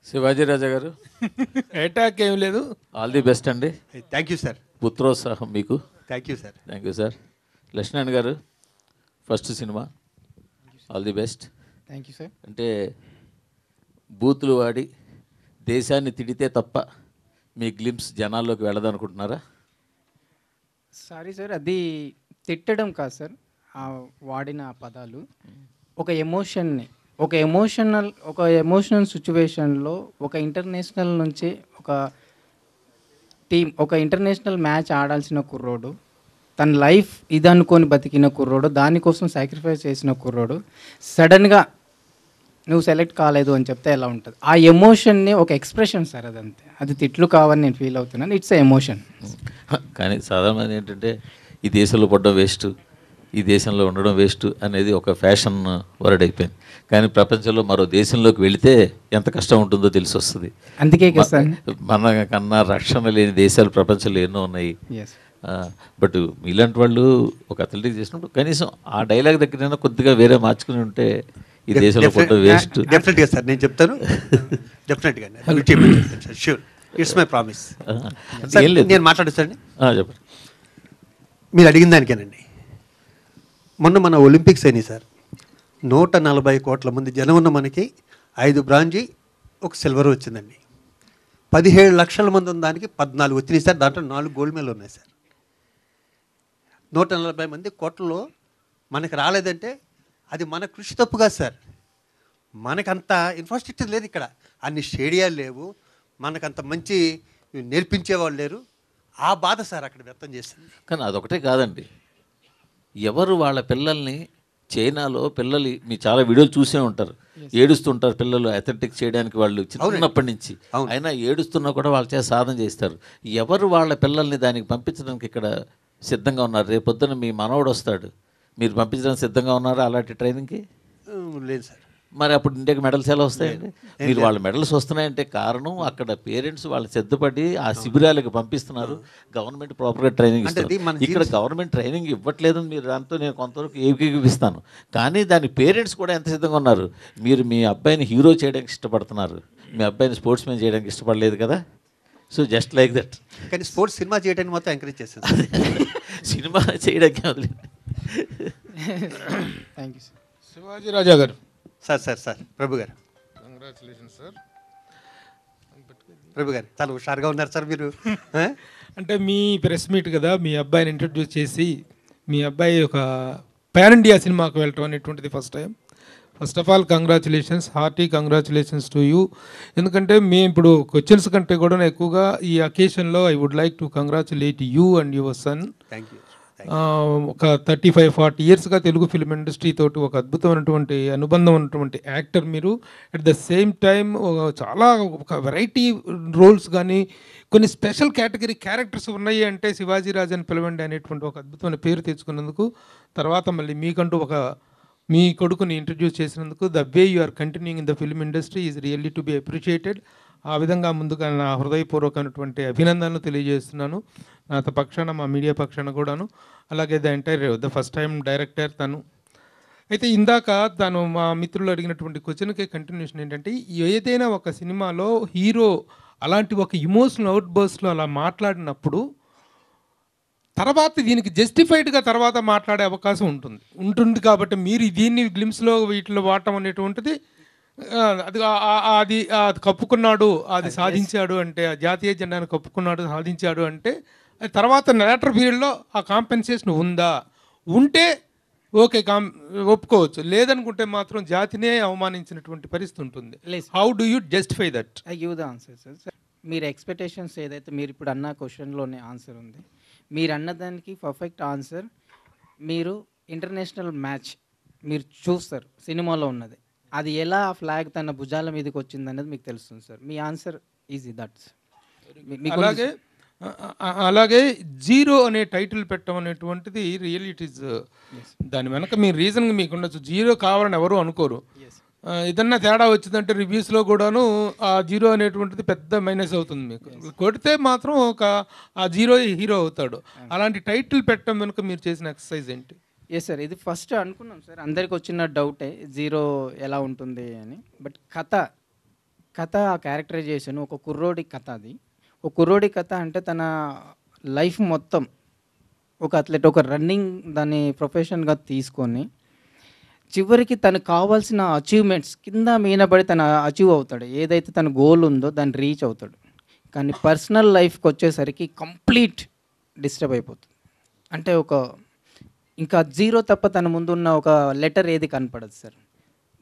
శివాజీ రాజా గారు అటాక్ ఏం లేదు. ఆల్ ది బెస్ట్ అండి. Thank you sir. పుత్రోత్సాహం మీకు. Thank you sir. Thank you sir. Lakshman గారు first cinema, all the best. Thank you sir. అంటే బూతులు వాడి దేశాన్ని తిడితే తప్ప మీ గ్లిమ్స్ జనాల్లోకి వెళ్ళదనుకుంటున్నారా? సారీ సార్, అది తిట్టడం కాదు సార్. వాడిన పదాలు ఒక ఎమోషన్ని, ఒక ఎమోషనల్ సిచ్యువేషన్లో ఒక ఇంటర్నేషనల్ నుంచి ఒక ఇంటర్నేషనల్ మ్యాచ్ ఆడాల్సిన కుర్రోడు, తన లైఫ్ ఇది అనుకొని బతికిన కుర్రోడు, దానికోసం సాక్రిఫైస్ చేసిన కుర్రోడు సడన్గా నువ్వు సెలెక్ట్ కాలేదు అని చెప్తే ఎలా ఉంటుంది? ఆ ఎమోషన్ని ఒక ఎక్స్ప్రెషన్ సార్, అదంతే. అది తిట్లు కావని నేను ఫీల్ అవుతున్నాను. It's a emotion. కానీ సాధారణంగా ఏంటంటే ఈ దేశంలో పడ్డం వేస్ట్, ఈ దేశంలో ఉండడం వేస్ట్ అనేది ఒక ఫ్యాషన్ వర్డ్ అయిపోయింది. కానీ ప్రపంచంలో మరో దేశంలోకి వెళితే ఎంత కష్టం ఉంటుందో తెలిసి వస్తుంది. అందుకే కదా సార్, మన కన్నా రక్షణ లేని దేశాలు ప్రపంచంలో ఎన్నో ఉన్నాయి. బట్ ఇలాంటి వాళ్ళు ఒక అథ్లెటిక్ చేసినప్పుడు కనీసం ఆ డైలాగ్ దగ్గర కొద్దిగా వేరే మార్చుకుని ఉంటే ఈ దేశంలో పడ్డం వేస్ట్. డెఫినెట్గా సార్, నేను చెప్తాను. డెఫినెట్గా షూర్, ఇట్స్ మై ప్రామిస్. నేను మాట్లాడేస్తానండి. చెప్పండి. మీరు అడిగిన దానికేనండి. మొన్న మన ఒలింపిక్స్ అయినాయి సార్. 140 కోట్ల మంది జనం ఉన్న మనకి 5 బ్రాంజీ, 1 సిల్వర్ వచ్చిందండి. 17 లక్షల మంది ఉన్న దానికి 14 వచ్చినాయి సార్. దాంట్లో 4 గోల్డ్ మెడల్ ఉన్నాయి సార్. 140 మంది కోట్లలో మనకి రాలేదంటే అది మన కృషి తప్పు కాదు సార్. మనకంత ఇన్ఫ్రాస్ట్రక్చర్ లేదు ఇక్కడ, అన్ని స్టేడియాలు లేవు, మనకంత మంచి నేర్పించేవాళ్ళు లేరు. ఆ బాధ సార్ అక్కడ వ్యక్తం చేస్తుంది. కానీ అదొకటే కాదండి, ఎవరు వాళ్ళ పిల్లల్ని చైనాలో పిల్లలు మీ చాలా వీడియోలు చూసే ఉంటారు, ఏడుస్తుంటారు పిల్లలు అథ్లెటిక్స్ చేయడానికి వాళ్ళు చిన్నప్పటి నుంచి. అయినా ఏడుస్తున్నా కూడా వాళ్ళ చేత సాధన చేస్తారు. ఎవరు వాళ్ళ పిల్లల్ని దానికి పంపించడానికి ఇక్కడ సిద్ధంగా ఉన్నారు? రేపొద్దున మీ మనవడు వస్తాడు, మీరు పంపించడానికి సిద్ధంగా ఉన్నారా అలాంటి ట్రైనింగ్కి? లేదు సార్. మరి అప్పుడు ఇండియాకి మెడల్స్ ఎలా వస్తాయండి? మీరు వాళ్ళ మెడల్స్ వస్తున్నాయంటే కారణం అక్కడ పేరెంట్స్ వాళ్ళు సిద్ధపడి ఆ శిబిరాలకు పంపిస్తున్నారు, గవర్నమెంట్ ప్రాపర్గా ట్రైనింగ్ ఇస్తుంది. ఇక్కడ గవర్నమెంట్ ట్రైనింగ్ ఇవ్వట్లేదని మీరు దాంతో నేను కొంతవరకు ఏకీభవిస్తాను. కానీ దాని పేరెంట్స్ కూడా ఎంత సిద్ధంగా ఉన్నారు? మీరు మీ అబ్బాయిని హీరో చేయడానికి ఇష్టపడుతున్నారు, మీ అబ్బాయిని స్పోర్ట్స్ మ్యాన్ చేయడానికి ఇష్టపడలేదు కదా. So just like that. కానీ స్పోర్ట్స్ సినిమా చేయడానికి మొత్తం ఎంకరేజ్ చేస్తుంది. సినిమా చేయడానికి వదిలేదు. Thank you sir. Shivaji Raja గారు. సార్ ప్రభు గారు, కంగ్రాచులేషన్ సార్. ప్రభు గారు చాలా హుషారుగా ఉన్నారు సార్ మీరు. అంటే మీ ప్రెస్ మీట్ కదా, మీ అబ్బాయిని ఇంట్రడ్యూస్ చేసి మీ అబ్బాయి ఒక పాన్ ఇండియా సినిమాకు వెళ్ళటం అనేటువంటిది first time. First of all congratulations, hearty congratulations to you. ఎందుకంటే మేము ఇప్పుడు క్వశ్చన్స్ కంటే కూడా ఎక్కువగా ఈ అకేషన్లో I would like to congratulate you and your son. Thank you. ఒక 35-40 ఇయర్స్గా తెలుగు ఫిల్మ్ ఇండస్ట్రీ తోటి ఒక అద్భుతమైనటువంటి అనుబంధం ఉన్నటువంటి యాక్టర్ మీరు. అట్ ద సేమ్ టైం చాలా ఒక వెరైటీ రోల్స్ కానీ కొన్ని స్పెషల్ కేటగిరీ క్యారెక్టర్స్ ఉన్నాయి అంటే శివాజీ రాజాని పిలవండి అనేటువంటి ఒక అద్భుతమైన పేరు తెచ్చుకున్నందుకు, తర్వాత మళ్ళీ మీకంటూ ఒక మీ కొడుకుని ఇంట్రడ్యూస్ చేసినందుకు, the way you are continuing in the film industry is really to be appreciated. ఆ విధంగా ముందుగా నా హృదయపూర్వకమైనటువంటి అభినందనలు తెలియజేస్తున్నాను నా పక్షాన, మా మీడియా పక్షాన కూడాను. అలాగే ద ఫస్ట్ టైం డైరెక్టర్ తను. అయితే ఇందాక తను మా మిత్రులు అడిగినటువంటి క్వశ్చన్కే కంటిన్యూషన్ ఏంటంటే, ఏదైనా ఒక సినిమాలో హీరో అలాంటి ఒక ఇమోషనల్ అవుట్ బర్స్ట్లో అలా మాట్లాడినప్పుడు తర్వాత దీనికి జస్టిఫైడ్గా తర్వాత మాట్లాడే అవకాశం ఉంటుంది కాబట్టి మీరు దీన్ని గ్లిమ్స్లో వీటిలో వాడటం అనేటువంటిది అది కప్పుకున్నాడు, అది సాధించాడు అంటే, ఆ జాతీయ జెండాను కప్పుకున్నాడు, సాధించాడు అంటే తర్వాత లేటర్ పీరియడ్లో ఆ కాంపెన్సేషన్ ఉంటే ఓకే ఒప్పుకోవచ్చు, లేదనుకుంటే మాత్రం జాతినే అవమానించినటువంటి పరిస్థితి ఉంటుంది. How do you justify that? I give the answer sir. మీరు ఎక్స్పెక్టేషన్స్ ఏదైతే మీరు ఇప్పుడు అన్న క్వశ్చన్లోనే ఆన్సర్ ఉంది. మీరు అన్నదానికి పర్ఫెక్ట్ ఆన్సర్. మీరు ఇంటర్నేషనల్ మ్యాచ్ మీరు చూస్తారు సినిమాలో ఉన్నది, అది ఎలా ఆ ఫ్లాగ్ తన భుజాల మీదకి వచ్చింది అనేది మీకు తెలుస్తుంది sir. Me answer easy that's. అలాగే జీరో అనే టైటిల్ పెట్టడం అనేటువంటిది రియల్ ఇట్ ఈస్, దాని వెనక మీ రీజన్ మీకు ఉండొచ్చు. జీరో కావాలని ఎవరు అనుకోరు. ఏదన్నా తేడా వచ్చిందంటే రివ్యూస్లో కూడాను ఆ జీరో అనేటువంటిది పెద్ద మైనస్ అవుతుంది. మీకు కొడితే మాత్రం ఆ జీరో హీరో అవుతాడు. అలాంటి టైటిల్ పెట్టడం వెనుక మీరు చేసిన ఎక్సర్సైజ్ ఏంటి? ఎస్ సార్, ఇది ఫస్ట్ అనుకున్నాం సార్, అందరికి వచ్చిన డౌటే జీరో ఎలా ఉంటుంది అని. బట్ కథ కథ ఆ క్యారెక్టరైజేషన్ ఒక కుర్రోడి కథ అది. ఒక కుర్రోడి కథ అంటే తన లైఫ్ మొత్తం ఒక అథ్లెట్, ఒక రన్నింగ్ దాన్ని ప్రొఫెషన్‌గా తీసుకొని చివరికి తనకు కావాల్సిన అచీవ్‌మెంట్స్ కింద మీన పడి తను అచీవ్ అవుతాడు. ఏదైతే తన గోల్ ఉందో దాన్ని రీచ్ అవుతాడు. కానీ పర్సనల్ లైఫ్‌కొచ్చేసరికి కంప్లీట్ డిస్టర్బ్ అయిపోతుంది. అంటే ఇంకా జీరో తప్ప తన ముందున్న ఒక లెటర్ ఏది కనపడదు సార్.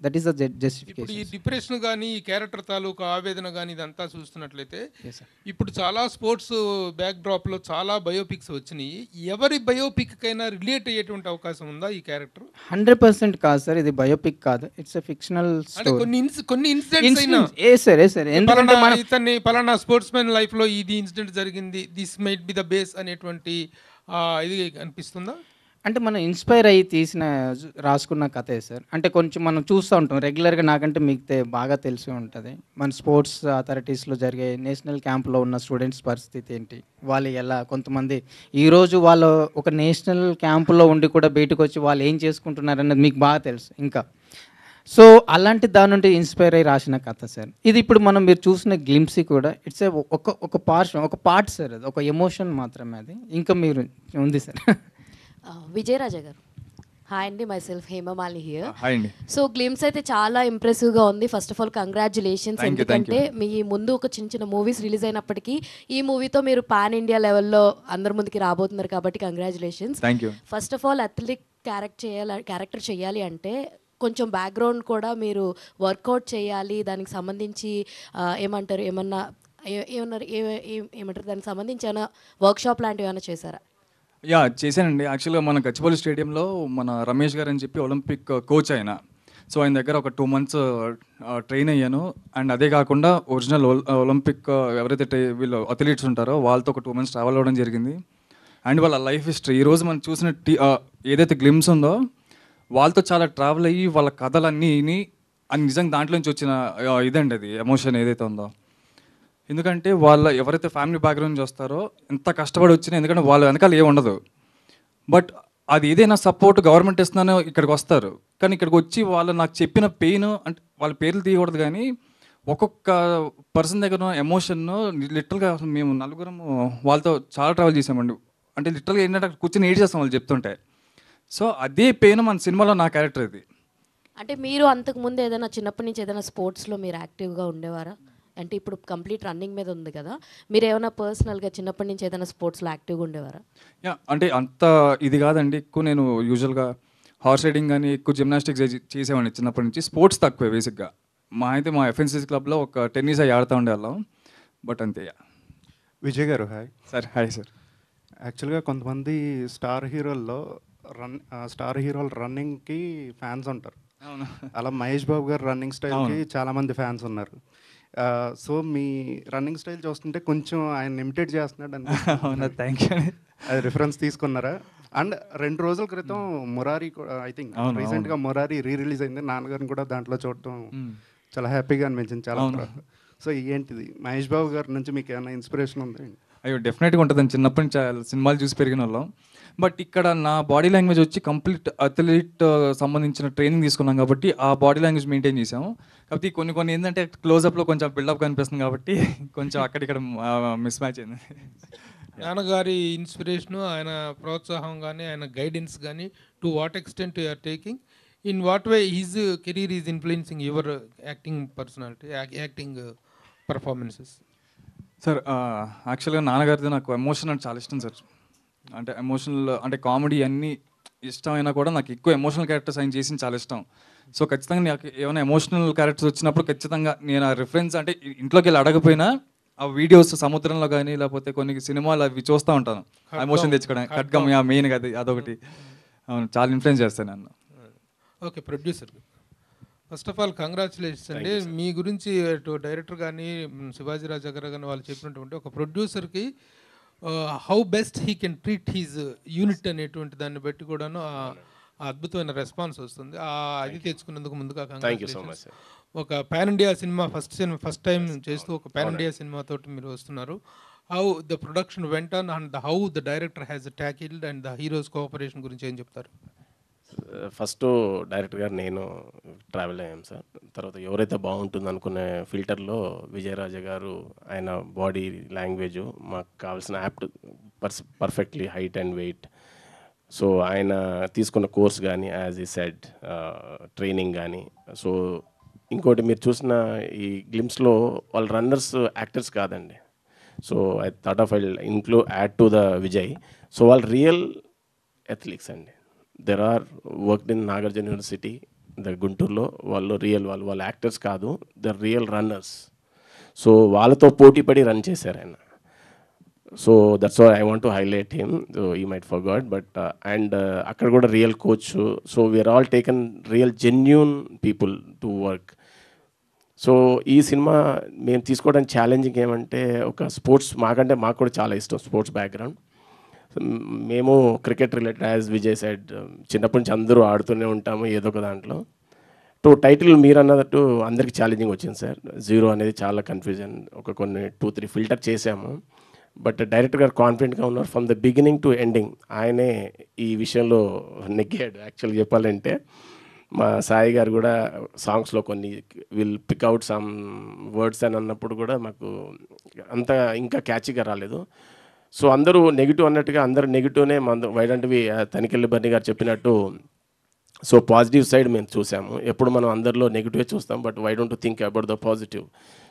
దట్ ఈస్ ద ఇప్పుడు ఈ జస్టిఫికేషన్. డిప్రెషన్ కానీ ఈ క్యారెక్టర్ తాలూకా ఆవేదన కానీ ఇదంతా చూస్తున్నట్లయితే Yes, sir. ఇప్పుడు చాలా స్పోర్ట్స్ బ్యాక్ డ్రాప్లో చాలా బయోపిక్స్ వచ్చినాయి. ఎవరి బయోపిక్ కైనా రిలేట్ అయ్యేటువంటి అవకాశం ఉందా ఈ క్యారెక్టర్? 100% కాదు సార్, ఇది బయోపిక్ కాదు. ఇట్స్ ఎ ఫిక్షనల్ అంటే స్టోరీ. కొన్ని ఇన్సిడెంట్స్ అయినా సార్ ఎందుకంటే పలానా మనం ఇతన్ని పలానా స్పోర్ట్స్ మ్యాన్ లైఫ్ లో ఇది ఇన్సిడెంట్ జరిగింది, this might be the base అనేటువంటి ఇది అనిపిస్తుందా? అంటే మనం ఇన్స్పైర్ అయ్యి రాసుకున్న కథే సార్. అంటే కొంచెం మనం చూస్తూ ఉంటాం రెగ్యులర్గా. నాకంటే మీకు బాగా తెలిసి ఉంటుంది మన స్పోర్ట్స్ అథారిటీస్లో జరిగే నేషనల్ క్యాంప్లో ఉన్న స్టూడెంట్స్ పరిస్థితి ఏంటి, వాళ్ళు ఎలా కొంతమంది ఈరోజు వాళ్ళు ఒక నేషనల్ క్యాంపులో ఉండి కూడా బయటకు వచ్చి వాళ్ళు ఏం చేసుకుంటున్నారు అన్నది మీకు బాగా తెలుసు. ఇంకా సో అలాంటి దాని నుండి ఇన్స్పైర్ అయ్యి రాసిన కథ సార్ ఇది. ఇప్పుడు మీరు చూసిన గ్లిమ్సీ కూడా ఇట్స్ ఒక పార్ట్ సార్, అది ఒక ఎమోషన్ మాత్రమే, అది ఇంకా మీరు ఉంది సార్. విజయరాజా గారు, హాయ్ అండి, myself Hemamalini here. Hi అండి. సో గ్లిమ్స్ అయితే చాలా ఇంప్రెసివ్గా ఉంది. First of all congratulations. ఎందుకంటే మీ ముందు ఒక చిన్న చిన్న మూవీస్ రిలీజ్ అయినప్పటికీ ఈ మూవీతో మీరు పాన్ ఇండియా లెవెల్లో అందరి ముందుకి రాబోతున్నారు కాబట్టి congratulations. Thank you. First of all athletic character చేయాలి అంటే కొంచెం బ్యాక్గ్రౌండ్ కూడా మీరు వర్కౌట్ చేయాలి. దానికి సంబంధించి ఏమంటారు దానికి సంబంధించి ఏమైనా వర్క్షాప్ లాంటివి ఏమైనా చేశారా? యా, చేశానండి. యాక్చువల్గా మన గచ్చిబౌలి స్టేడియంలో మన రమేష్ గారు అని చెప్పి ఒలింపిక్ కోచ్ ఆయన. సో ఆయన దగ్గర ఒక 2 months ట్రైన్ అయ్యాను. అండ్ అదే కాకుండా ఒరిజినల్ ఒలింపిక్ ఎవరైతే వీళ్ళు అథ్లీట్స్ ఉంటారో వాళ్ళతో ఒక 2 months ట్రావెల్ అవ్వడం జరిగింది. అండ్ వాళ్ళ లైఫ్ హిస్టరీ ఈరోజు మనం చూసిన ఏదైతే గ్లిమ్స్ ఉందో వాళ్ళతో చాలా ట్రావెల్ అయ్యి వాళ్ళ కథలన్నీ నిజంగా దాంట్లో నుంచి వచ్చిన ఇదండి అది ఎమోషన్ ఏదైతే ఉందో. ఎందుకంటే వాళ్ళ ఎవరైతే ఫ్యామిలీ బ్యాక్గ్రౌండ్ నుంచి వస్తారో ఎంత కష్టపడి వచ్చినా, ఎందుకంటే వాళ్ళ వెనకాల ఏమి ఉండదు. బట్ అది ఏదైనా సపోర్ట్ గవర్నమెంట్ ఇస్తున్నానో ఇక్కడికి వస్తారు. కానీ ఇక్కడికి వచ్చి వాళ్ళు నాకు చెప్పిన పెయిన్, అంటే వాళ్ళ పేర్లు తీయకూడదు కానీ ఒక్కొక్క పర్సన్ దగ్గర ఎమోషన్ను లిటరల్గా మేము 4 వాళ్ళతో చాలా ట్రావెల్ చేసామండి. అంటే లిటరల్గా ఏంటంటే అక్కడ కూర్చొని ఏడ్ చేస్తాం వాళ్ళు చెప్తుంటే. సో అదే పెయిన్ మన సినిమాలో నా క్యారెక్టర్ ఇది. అంటే మీరు అంతకుముందు ఏదైనా చిన్నప్పటి నుంచి ఏదైనా స్పోర్ట్స్లో మీరు యాక్టివ్గా ఉండేవారా? అంటే ఇప్పుడు కంప్లీట్ రన్నింగ్ మీద ఉంది కదా, మీరు ఏమైనా పర్సనల్గా చిన్నప్పటి నుంచి ఏదైనా స్పోర్ట్స్లో యాక్టివ్గా ఉండేవారా? యా, అంటే అంత ఇది కాదండి. ఎక్కువ నేను యూజువల్గా హార్స్ రైడింగ్ కానీ ఎక్కువ జిమ్నాస్టిక్స్ చేసేవాడిని చిన్నప్పటి నుంచి. స్పోర్ట్స్ తక్కువే బేసిక్గా. మా ఎఫ్ఎన్సీసీ క్లబ్లో ఒక టెన్నిస్ అవి ఆడుతూ ఉండేవాళ్ళం. బట్ అంతే. విజయ్ గారు హాయ్. Sir hi sir. యాక్చువల్గా కొంతమంది స్టార్ హీరోలు రన్నింగ్కి ఫ్యాన్స్ ఉంటారు. అవును. అలా మహేష్ బాబు గారు రన్నింగ్ స్టైల్కి చాలామంది ఫ్యాన్స్ ఉన్నారు. సో మీ రన్నింగ్ స్టైల్ చూస్తుంటే కొంచెం ఆయన ఇమిటేట్ చేస్తున్నాడు అని. అవునా, థ్యాంక్ యూ. అది రిఫరెన్స్ తీసుకున్నారా? అండ్ 2 రోజుల క్రితం మురారి ఐ థింక్ రీసెంట్గా మురారి రిలీజ్ అయింది. నాన్నగారిని కూడా దాంట్లో చూడటం చాలా హ్యాపీగా అనిపించింది. చాలా సో ఏంటిది మహేష్ బాబు గారి నుంచి మీకు ఏమైనా ఇన్స్పిరేషన్ ఉంది? అయ్యో, డెఫినెట్గా ఉంటుందని. చిన్నప్పటి నుంచి సినిమాలు చూసి పెరిగిన వాళ్ళం. బట్ ఇక్కడ నా బాడీ లాంగ్వేజ్ వచ్చి కంప్లీట్ అథ్లీట్ సంబంధించిన ట్రైనింగ్ తీసుకున్నాం కాబట్టి ఆ బాడీ లాంగ్వేజ్ మెయింటైన్ చేసాము. కాబట్టి కొన్ని ఏంటంటే క్లోజప్లో కొంచెం బిల్డప్ కనిపిస్తుంది కాబట్టి కొంచెం అక్కడిక్కడ మిస్ మ్యాచ్ అయింది. నాన్నగారి ఇన్స్పిరేషను, ఆయన ప్రోత్సాహం కానీ ఆయన గైడెన్స్ కానీ to what extent you are taking, in what way his career is influencing your acting personality, acting performances? Sir యాక్చువల్గా నాన్నగారిది నాకు ఎమోషన్ అంటే చాలా ఇష్టం సార్. అంటే ఎమోషనల్, అంటే కామెడీ అన్నీ ఇష్టమైనా కూడా నాకు ఎక్కువ ఎమోషనల్ క్యారెక్టర్స్ ఆయన చేసింది చాలా ఇష్టం. సో ఖచ్చితంగా నాకు ఏమైనా ఎమోషనల్ క్యారెక్టర్స్ వచ్చినప్పుడు ఖచ్చితంగా నేను ఆ రిఫరెన్స్, అంటే ఇంట్లోకి వెళ్ళి అడగపోయినా ఆ వీడియోస్ సముద్రంలో కానీ లేకపోతే కొన్ని సినిమాలు అవి చూస్తూ ఉంటాను. ఎమోషన్ తెచ్చుకోవడం ఖడ్గం మెయిన్ కదా, అదొకటి. అవును, చాలా ఇన్ఫ్లుయెన్స్ చేస్తాను నన్ను. Okay, producer first of all congratulations అండి. మీ గురించి డైరెక్టర్ కానీ శివాజీ రాజా గారు కానీ వాళ్ళు చెప్పినటువంటి ఒక ప్రొడ్యూసర్కి how best he can treat his unit అనేటువంటి దాన్ని బట్టి కూడాను అద్భుతమైన రెస్పాన్స్ వస్తుంది. అది తెచ్చుకున్నందుకు ముందుగా కంగ్రాచులేషన్స్. ఒక pan India cinema first time చేస్తూ ఒక పాన్ ఇండియా సినిమాతో మీరు వస్తున్నారు. How the production went on and how the director has tackled and the heroes cooperation గురించి ఏం చెప్తారు? ఫస్ట్ డైరెక్టర్ గారు నేను ట్రావెల్ అయ్యాం సార్. తర్వాత ఎవరైతే బాగుంటుంది అనుకునే ఫిల్టర్లో విజయరాజ గారు ఆయన బాడీ లాంగ్వేజ్ మాకు కావాల్సిన apt perfectly height and weight. So ఆయన తీసుకున్న కోర్స్ కానీ యాజ్ ఈ సెడ్ ట్రైనింగ్ కానీ. సో ఇంకోటి మీరు చూసిన ఈ గ్లిమ్స్లో వాళ్ళ రన్నర్స్ యాక్టర్స్ కాదండి. So I thought of I add to the Vijay. So వాళ్ళు రియల్ అథ్లీట్స్ అండి. There are worked in Nagarjuna university the గుంటూరులో. వాళ్ళు యాక్టర్స్ కాదు, ద రియల్ రన్నర్స్. సో వాళ్ళతో పోటీ పడి రన్ చేశారు ఆయన. So that's why I want to highlight him. So you might forgot but and అక్కడ కూడా real coach. So we're all taken real genuine people to work. So ఈ సినిమా మేము తీసుకోవడానికి ఛాలెంజింగ్ ఏమంటే, ఒక స్పోర్ట్స్ మాకు కూడా చాలా ఇష్టం స్పోర్ట్స్ బ్యాక్గ్రౌండ్. మేము cricket related as Vijay side చిన్నప్పటి నుంచి అందరూ ఆడుతూనే ఉంటాము ఏదో ఒక దాంట్లో. టైటిల్ మీరు అన్నట్టు అందరికీ ఛాలెంజింగ్ వచ్చింది సార్. 0 అనేది చాలా కన్ఫ్యూజన్. కొన్ని 2-3 ఫిల్టర్ చేసాము. బట్ డైరెక్టర్ గారు కాన్ఫిడెంట్గా ఉన్నారు from the beginning to ending. ఆయనే ఈ విషయంలో నెగ్గాడు. యాక్చువల్గా చెప్పాలంటే మా సాయి గారు కూడా సాంగ్స్లో కొన్ని విల్ పిక్అవుట్ సమ్ వర్డ్స్ అని అన్నప్పుడు కూడా మాకు అంత ఇంకా క్యాచీగా రాలేదు. సో అందరూ నెగిటివ్ అన్నట్టుగా అందరూ నెగిటివ్నే వైడంటివి తనికెళ్ళి బర్ని గారు చెప్పినట్టు. సో పాజిటివ్ సైడ్ మేము చూసాము. ఎప్పుడు మనం అందరిలో నెగిటివే చూస్తాం, but why don't think about the positive.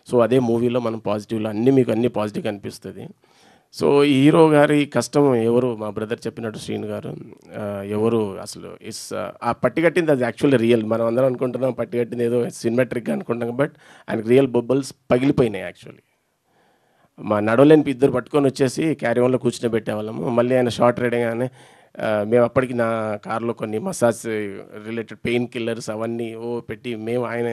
So అదే మూవీలో మనం పాజిటివ్లో అన్ని పాజిటివ్ అనిపిస్తుంది. సో ఈ హీరో గారి కష్టం ఎవరు, మా బ్రదర్ చెప్పినట్టు శ్రీను గారు, ఎవరు అసలు ఆ పట్టికట్టింది అది యాక్చువల్లీ రియల్. మనం అందరం అనుకుంటున్నాం పట్టికట్టింది ఏదో సినిమాట్రిక్గా అనుకుంటాం, బట్ ఆయనకు రియల్ బొబ్బల్స్ పగిలిపోయినాయి యాక్చువల్లీ. మా నడవలేని ఇద్దరు పట్టుకొని వచ్చేసి క్యారీవన్లో కూర్చుని పెట్టేవాళ్ళము. మళ్ళీ ఆయన షార్ట్ రైడింగ్ మేము అప్పటికి నా కార్లో కొన్ని మసాజ్ రిలేటెడ్ పెయిన్ కిల్లర్స్ అవన్నీ పెట్టి మేము ఆయన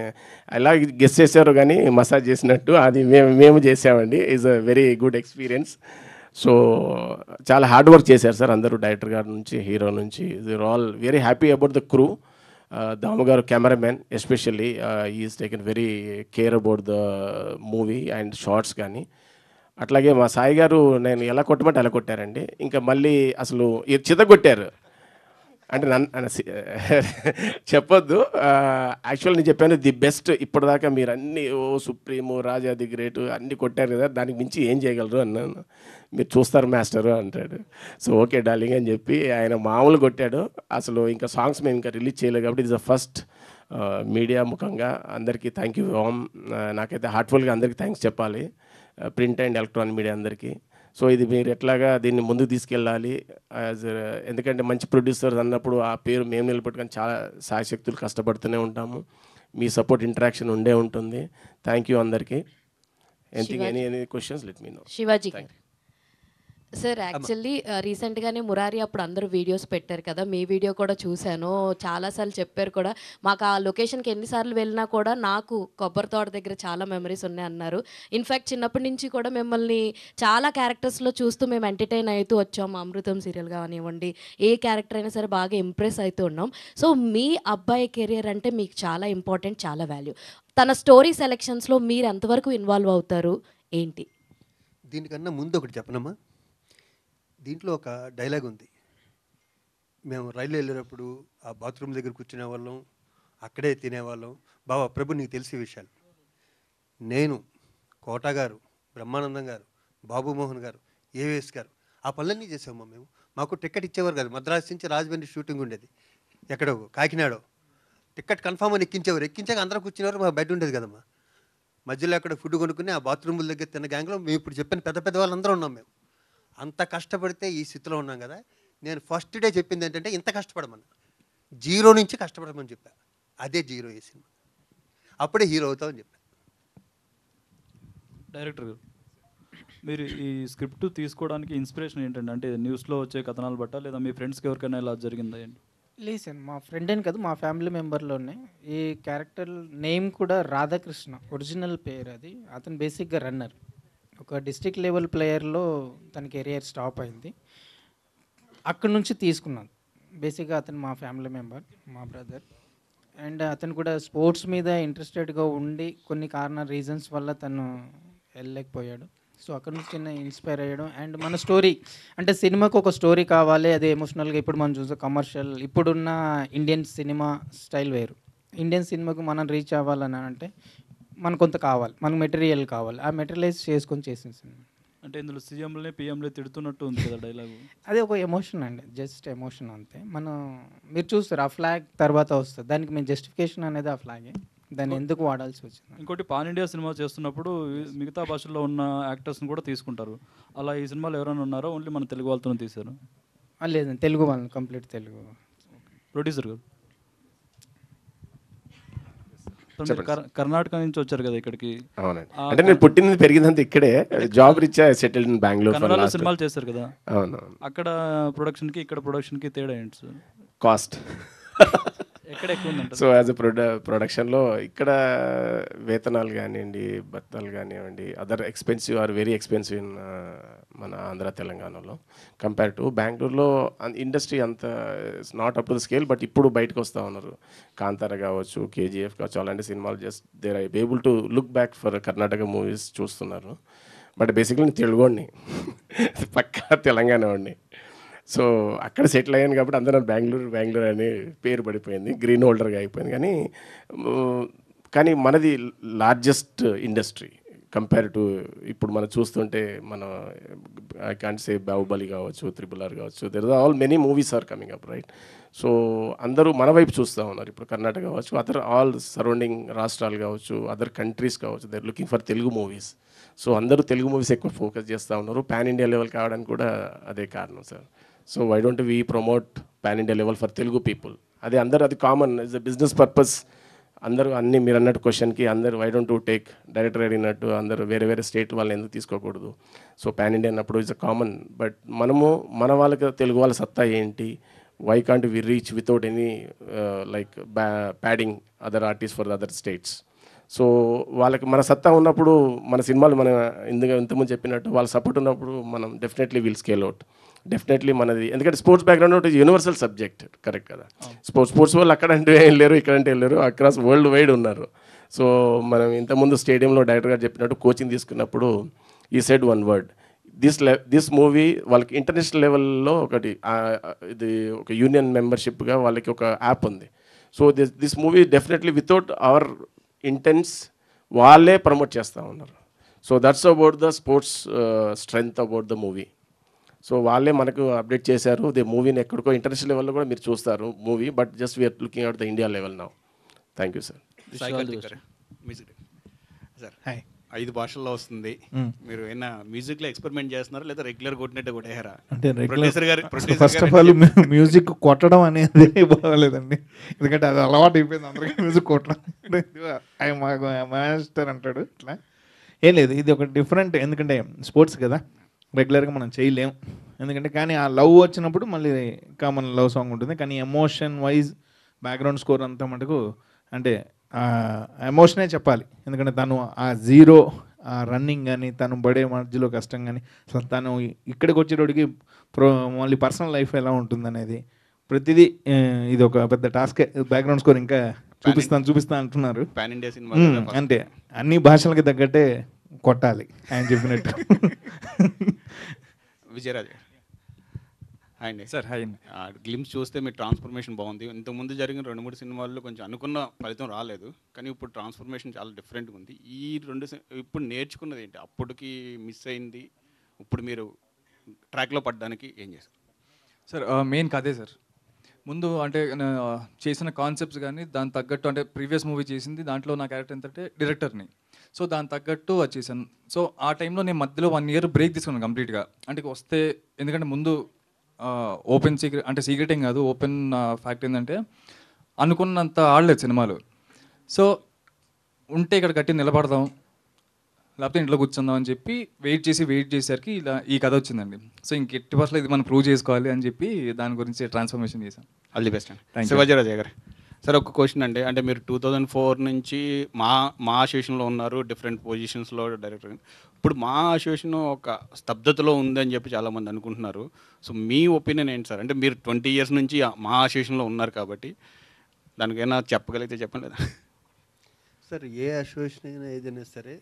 ఎలా గెస్ చేశారో కానీ మసాజ్ చేసినట్టు అది మేము చేసామండి. Is a very good experience. సో చాలా హార్డ్ వర్క్ చేశారు సార్ అందరూ, డైరెక్టర్ గారి నుంచి హీరో నుంచి. They all very happy about the crew. Damu గారు cameraman especially is taken very care about the movie and shots కానీ. అట్లాగే మా సాయి గారు నేను ఎలా కొట్టమంటే అలా కొట్టారండి. ఇంకా మళ్ళీ అసలు చితగొట్టారు అంటే నన్ను చెప్పొద్దు. యాక్చువల్ నేను చెప్పాను ది బెస్ట్ ఇప్పటిదాకా మీరు అన్నీ సుప్రీము రాజా ది గ్రేట్ అన్నీ కొట్టారు కదా, దానికి మించి ఏం చేయగలరు అన్నాను. మీరు చూస్తారు మాస్టరు అంటాడు. సో ఓకే డార్లింగ్ అని చెప్పి ఆయన మామూలు కొట్టాడు. అసలు ఇంకా సాంగ్స్ మేము ఇంకా రిలీజ్ చేయలేదు కాబట్టి ఇట్స్ ద ఫస్ట్ మీడియా ముఖంగా అందరికీ థ్యాంక్ యూ. నాకైతే హార్ట్ఫుల్గా అందరికీ థ్యాంక్స్ చెప్పాలి, ప్రింట్ అండ్ ఎలక్ట్రానిక్ మీడియా అందరికీ. సో ఇది మీరు ఎట్లాగా దీన్ని ముందుకు తీసుకెళ్ళాలి ఎందుకంటే మంచి ప్రొడ్యూసర్స్ అన్నప్పుడు ఆ పేరు మేము నిలబెట్టుకొని చాలా సాయశక్తులు కష్టపడుతూనే ఉంటాము. మీ సపోర్ట్ ఇంటరాక్షన్ ఉండే ఉంటుంది. థ్యాంక్ యూ అందరికీ. Any questions let me know. Shivaji sir, actually రీసెంట్గానే మురారి అప్పుడు అందరూ వీడియోస్ పెట్టారు కదా, మీ వీడియో కూడా చూశాను. చాలాసార్లు చెప్పారు కూడా, మాకు ఆ లొకేషన్కి ఎన్నిసార్లు వెళ్ళినా కూడా నాకు కొబ్బరి తోట దగ్గర చాలా మెమరీస్ ఉన్నాయి అన్నారు. ఇన్ఫ్యాక్ట్ చిన్నప్పటి నుంచి కూడా మిమ్మల్ని చాలా క్యారెక్టర్స్లో చూస్తూ మేము ఎంటర్టైన్ అవుతూ వచ్చాము. అమృతం సీరియల్ కానివ్వండి, ఏ క్యారెక్టర్ అయినా సరే బాగా ఇంప్రెస్ అవుతూ ఉన్నాం. సో మీ అబ్బాయి కెరియర్ అంటే మీకు చాలా ఇంపార్టెంట్, చాలా వాల్యూ. తన స్టోరీ సెలెక్షన్స్లో మీరు ఎంతవరకు ఇన్వాల్వ్ అవుతారు ఏంటి? దీనికన్నా ముందు ఒకటి చెప్పనమ్మా. దీంట్లో ఒక డైలాగ్ ఉంది. మేము రైలు వెళ్ళేటప్పుడు ఆ బాత్రూమ్ దగ్గర కూర్చునే వాళ్ళం, అక్కడే తినేవాళ్ళం. బాబా ప్రభు నీకు తెలిసే విషయాలు. నేను, కోటా గారు, బ్రహ్మానందం గారు, బాబు మోహన్ గారు, ఏవిఎస్ గారు ఆ పనులన్నీ చేసామమ్మా మేము. మాకు టికెట్ ఇచ్చేవారు కాదు. మద్రాసు నుంచి రాజమండ్రి షూటింగ్ ఉండేది, ఎక్కడో కాకినాడో. టికెట్ కన్ఫామ్ అని ఎక్కించేవారు. ఎక్కించాక అందరూ కూర్చునేవారు. మా బెడ్ ఉండేది కదమ్మా. మధ్యలో అక్కడ ఫుడ్ కొనుక్కుని ఆ బాత్రూముల దగ్గర తిన్న గ్యాంగ్లో మేము ఇప్పుడు చెప్పిన పెద్ద పెద్ద వాళ్ళందరూ ఉన్నాం. మేము అంత కష్టపడితే ఈ స్థితిలో ఉన్నాం కదా. నేను ఫస్ట్ డే చెప్పింది ఏంటంటే ఇంత కష్టపడమన్నా, 0 నుంచి కష్టపడమని చెప్పా. అదే 0 ఏ సినిమా, అప్పుడే హీరో అవుతామని చెప్పా. డైరెక్టర్ గారు, మీరు ఈ స్క్రిప్ట్ తీసుకోవడానికి ఇన్స్పిరేషన్ ఏంటండి? అంటే న్యూస్లో వచ్చే కథనాలు బట్ట, లేదా మీ ఫ్రెండ్స్కి ఎవరికైనా ఇలా జరిగిందా ఏంటి? లేదు సార్, మా ఫ్రెండ్ అని కాదు, మా ఫ్యామిలీ మెంబర్లోనే. ఈ క్యారెక్టర్ నేమ్ కూడా రాధాకృష్ణ, ఒరిజినల్ పేరు అది. అతను బేసిక్గా రన్నర్, ఒక డిస్ట్రిక్ట్ లెవెల్ ప్లేయర్లో తన కెరియర్ స్టాప్ అయింది. అక్కడి నుంచి తీసుకున్నాను. బేసిక్గా అతను మా ఫ్యామిలీ మెంబర్, మా బ్రదర్. అండ్ అతను కూడా స్పోర్ట్స్ మీద ఇంట్రెస్టెడ్గా ఉండి కొన్ని రీజన్స్ వల్ల తను వెళ్ళలేకపోయాడు. సో అక్కడ నుంచి చిన్న ఇన్స్పైర్ అయ్యడం అండ్ మన స్టోరీ అంటే సినిమాకు ఒక స్టోరీ కావాలి, అది ఎమోషనల్గా. ఇప్పుడు మనం చూసే కమర్షియల్ ఇప్పుడున్న ఇండియన్ సినిమా స్టైల్ వేరు. ఇండియన్ సినిమాకు మనం రీచ్ అవ్వాలని అంటే మనకు కొంత కావాలి, మనకు మెటీరియల్ కావాలి. ఆ మెటీరియలైజ్ చేసుకొని చేసిన సినిమా. అంటే ఇందులో సీఎంలే పిఎంలే తిడుతున్నట్టు ఉంది కదా డైలాగు. అది ఒక ఎమోషన్ అండి, జస్ట్ ఎమోషన్ అంతే. మనం మీరు చూస్తారు ఆ ఫ్లాగ్ తర్వాత వస్తుంది, దానికి మేము జస్టిఫికేషన్ అనేది ఆ ఫ్లాగే, దాన్ని ఎందుకు వాడాల్సి వచ్చింది. ఇంకోటి పాన్ ఇండియా సినిమా చేస్తున్నప్పుడు మిగతా భాషల్లో ఉన్న యాక్టర్స్ని కూడా తీసుకుంటారు. అలా ఈ సినిమాలో ఎవరైనా ఉన్నారో ఓన్లీ మన తెలుగు వాళ్ళతోనే తీశారు? లేదండి, తెలుగు వాళ్ళని, కంప్లీట్ తెలుగు. ప్రొడ్యూసర్ గారు కర్ణాటక నుంచి వచ్చారు కదా ఇక్కడికి. అవునండి, అంటే నేను పుట్టింది పెరిగిందంతా ఇక్కడే, job reach settled in Bengaluru. కన్నడలో సినిమాలు చేశారు కదా. అవునవును. అక్కడ ప్రొడక్షన్కి ఇక్కడ ప్రొడక్షన్కి తేడా ఏంటి సార్? కాస్ట్ ఎక్కడ ఎక్కువ ఉందంట? సో యాజ్ అ ప్రొడక్షన్లో ఇక్కడ వేతనాలు కానివ్వండి, భత్తాలు కానివ్వండి, other expensive are very expensive in మన ఆంధ్ర తెలంగాణలో కంపేర్ టు బెంగళూరులో. ఇండస్ట్రీ అంత not up to the scale, but ఇప్పుడు బయటకు వస్తూ ఉన్నారు. కాంతార కావచ్చు, కేజీఎఫ్ కావచ్చు, అలాంటి సినిమాలు just there I able to look back for Karnataka movies చూస్తున్నారు. బట్ బేసిక్లీ నేను తెలుగువాడిని, పక్కా తెలంగాణ వాడిని. సో అక్కడ సెటిల్ అయ్యాను కాబట్టి అందరూ బెంగళూరు అని పేరు పడిపోయింది, గ్రీన్ హోల్డర్గా అయిపోయింది. కానీ మనది లార్జెస్ట్ ఇండస్ట్రీ కంపేర్ టు ఇప్పుడు మనం చూస్తుంటే మన ఐ కాంట్ సే బాహుబలి కావచ్చు, RRR కావచ్చు, there are all many movies are coming up right. So అందరూ మన వైపు చూస్తూ ఉన్నారు. ఇప్పుడు కర్ణాటక కావచ్చు, అదర్ ఆల్ సరౌండింగ్ రాష్ట్రాలు కావచ్చు, అదర్ కంట్రీస్ కావచ్చు, they are looking for Telugu movies. So అందరూ తెలుగు మూవీస్ ఎక్కువ ఫోకస్ చేస్తూ ఉన్నారు. పాన్ ఇండియా లెవెల్ కావడానికి కూడా అదే కారణం sir. So why don't we promote pan India level for Telugu people? అది అందరూ, అది common is a business purpose. అందరూ అన్నీ మీరు అన్నట్టు క్వశ్చన్కి అందరూ why don't to take director అడిగినట్టు అందరూ వేరే వేరే స్టేట్ వాళ్ళని ఎందుకు తీసుకోకూడదు? సో పాన్ ఇండియా అన్నప్పుడు ఇస్ అ కామన్. బట్ మనము మన వాళ్ళకి తెలుగు వాళ్ళ సత్తా ఏంటి? Why can't we reach without any like padding other artist for other states? So వాళ్ళకి మన సత్తా ఉన్నప్పుడు, మన సినిమాలు మన ఇంతకుముందు చెప్పినట్టు వాళ్ళ సపోర్ట్ ఉన్నప్పుడు మనం definitely will scale out. Definitely మనది, ఎందుకంటే sports background is universal subject, correct కదా? స్పోర్ట్స్ వాళ్ళు అక్కడంటే ఏం లేరు, ఇక్కడంటే లేరు, అక్రాస్ వరల్డ్ వైడ్ ఉన్నారు. సో మనం ఇంతకుముందు స్టేడియంలో డైరెక్టర్ గారు చెప్పినట్టు కోచింగ్ తీసుకున్నప్పుడు ఈ said one word, this movie వాళ్ళకి ఇంటర్నేషనల్ లెవెల్లో ఒకటి ఇది ఒక యూనియన్ మెంబర్షిప్గా వాళ్ళకి ఒక యాప్ ఉంది. So this movie definitely without hour intense వాళ్ళే ప్రమోట్ చేస్తూ ఉన్నారు. So that's about the sports strength about the movie. So వాళ్ళే మనకు అప్డేట్ చేశారు. దే మూవీని ఎక్కడికో ఇంటర్నేషనల్ లెవెల్లో కూడా మీరు చూస్తారు movie, but just we're looking out the India level now. Thank you sir. Sir 5 భాషల్లో వస్తుంది. మీరు ఏమైనా మ్యూజిక్లో ఎక్స్పెరిమెంట్ చేస్తున్నారా లేదా రెగ్యులర్ కొట్టినట్టు కొట్టేయారా? అంటే ఫస్ట్ ఆఫ్ ఆల్ మ్యూజిక్ కొట్టడం అనేది బాగాలేదండి, ఎందుకంటే అది అలవాటు అయిపోయింది అందరికీ మ్యూజిక్ కొట్టడం. మాస్టర్ అంటాడు ఇట్లా, ఏం లేదు, ఇది ఒక డిఫరెంట్. ఎందుకంటే స్పోర్ట్స్ కదా, రెగ్యులర్గా మనం చేయలేం. ఎందుకంటే కానీ ఆ లవ్ వచ్చినప్పుడు మళ్ళీ కామన్ లవ్ సాంగ్ ఉంటుంది. కానీ ఎమోషన్ వైజ్ బ్యాక్గ్రౌండ్ స్కోర్ అంతా మటుకు అంటే ఎమోషనే చెప్పాలి. ఎందుకంటే తను ఆ జీరో ఆ రన్నింగ్ కానీ, తను పడే మధ్యలో కష్టం కానీ, అసలు తను ఇక్కడికి వచ్చేటోడికి మళ్ళీ పర్సనల్ లైఫ్ ఎలా ఉంటుందనేది ప్రతిదీ ఇది ఒక పెద్ద టాస్కే. బ్యాక్గ్రౌండ్ స్కోర్ ఇంకా చూపిస్తాను అంటున్నారు. పాన్ ఇండియా సినిమా అంటే అన్ని భాషలకి తగ్గట్టే కొట్టాలి ఆయన చెప్పినట్టు. విజయరాజ్ అండి సార్, హాయ్. గ్లిమ్స్ చూస్తే మీ ట్రాన్స్ఫర్మేషన్ బాగుంది. ఇంతకుముందు జరిగిన 2-3 సినిమాల్లో కొంచెం అనుకున్న ఫలితం రాలేదు, కానీ ఇప్పుడు ట్రాన్స్ఫర్మేషన్ చాలా డిఫరెంట్గా ఉంది. ఈ 2 ఇప్పుడు నేర్చుకున్నది ఏంటి? అప్పటికి మిస్ అయింది, ఇప్పుడు మీరు ట్రాక్లో పడడానికి ఏం చేశారు? సార్ మెయిన్ కదే సార్. ముందు అంటే చేసిన కాన్సెప్ట్స్ కానీ దాని తగ్గట్టు, అంటే ప్రీవియస్ మూవీ చేసింది దాంట్లో నా క్యారెక్టర్ ఏంటంటే డైరెక్టర్ని. సో దాని తగ్గట్టు వచ్చేసాను. సో ఆ టైంలో నేను మధ్యలో 1 year బ్రేక్ తీసుకున్నాను కంప్లీట్గా. అంటే వస్తే, ఎందుకంటే ముందు ఓపెన్ సీక్రెట్, అంటే సీక్రెట్ ఏం కాదు, ఓపెన్ ఫ్యాక్ట్ ఏంటంటే అనుకున్నంత ఆడలేదు సినిమాలు. సో ఉంటే ఇక్కడ కట్టి నిలబడదాం, లేకపోతే ఇంట్లో కూర్చుందాం అని చెప్పి వెయిట్ చేసేసరికి ఇలా ఈ కథ వచ్చిందండి. సో ఇంక ఎట్టి పర్సెంట్ ఇది మనం ప్రూవ్ చేసుకోవాలి అని చెప్పి దాని గురించి ట్రాన్స్ఫర్మేషన్ చేశాం. ఆల్ ది బెస్ట్ అండి. శివాజీరాజు గారు సార్, ఒక క్వశ్చన్ అండి. అంటే మీరు 2004 నుంచి మా అసోసియేషన్లో ఉన్నారు, డిఫరెంట్ పొజిషన్స్లో డైరెక్టర్. ఇప్పుడు మా అసోసియేషన్ ఒక స్తబ్దతలో ఉందని చెప్పి చాలామంది అనుకుంటున్నారు. సో మీ ఒపీనియన్ ఏంటి సార్? అంటే మీరు 20 years నుంచి మా అసోసియేషన్లో ఉన్నారు కాబట్టి దానికైనా చెప్పగలిగితే చెప్పండి. లేదా సార్, ఏ అసోసియేషన్ అయినా ఏదైనా సరే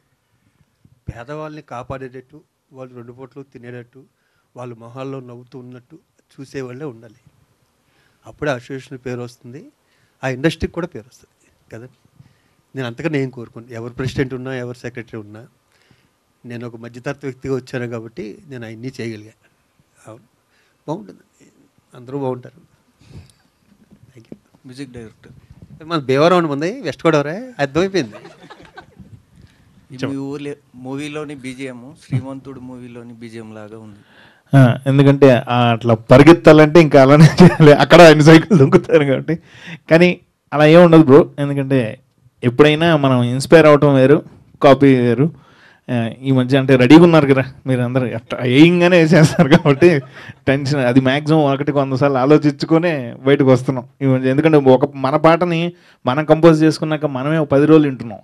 పేదవాళ్ళని కాపాడేటట్టు, వాళ్ళు 2 పూటలు తినేటట్టు, వాళ్ళ మొహాల్లో నవ్వుతూ ఉన్నట్టు చూసేవాళ్ళే ఉండాలి. అప్పుడే అసోసియేషన్ పేరు వస్తుంది, ఆ ఇండస్ట్రీకి కూడా పేరు వస్తుంది కదండి. నేను అంతగా ఏం కోరుకోను. ఎవరు ప్రెసిడెంట్ ఉన్నా, ఎవరు సెక్రటరీ ఉన్నా, నేను ఒక మధ్యతరగతి వ్యక్తిగా వచ్చాను కాబట్టి నేను అవన్నీ చేయగలిగా. అవును, బాగుంటుంది, అందరూ బాగుంటారు. Thank you. మ్యూజిక్ డైరెక్టర్ మన భీమవరం ఉంది, వెస్ట్ గోదావరి, అర్థమైపోయింది. మీ ఊర్లో మూవీలోని బీజిఎం శ్రీమంతుడు మూవీలోని బీజిఎం లాగా ఉంది. ఎందుకంటే అట్లా పరిగెత్తాలంటే ఇంకా అలానే చేయాలి, అక్కడ ఆయన సైకిల్ దొంగతారు కాబట్టి. కానీ అలా ఏముండదు బ్రో, ఎందుకంటే ఎప్పుడైనా మనం ఇన్స్పైర్ అవటం వేరు, కాపీ వేరు. ఈ మధ్య అంటే రెడీగా ఉన్నారు కదా మీరు అందరూ, అట్లా వేయంగానే వేసేస్తారు కాబట్టి టెన్షన్ అది మ్యాక్సిమం 100 సార్లు ఆలోచించుకొనే బయటకు వస్తున్నాం ఈ మధ్య. ఎందుకంటే మన పాటని మనం కంపోజ్ చేసుకున్నాక మనమే 10 రోజులు వింటున్నాం.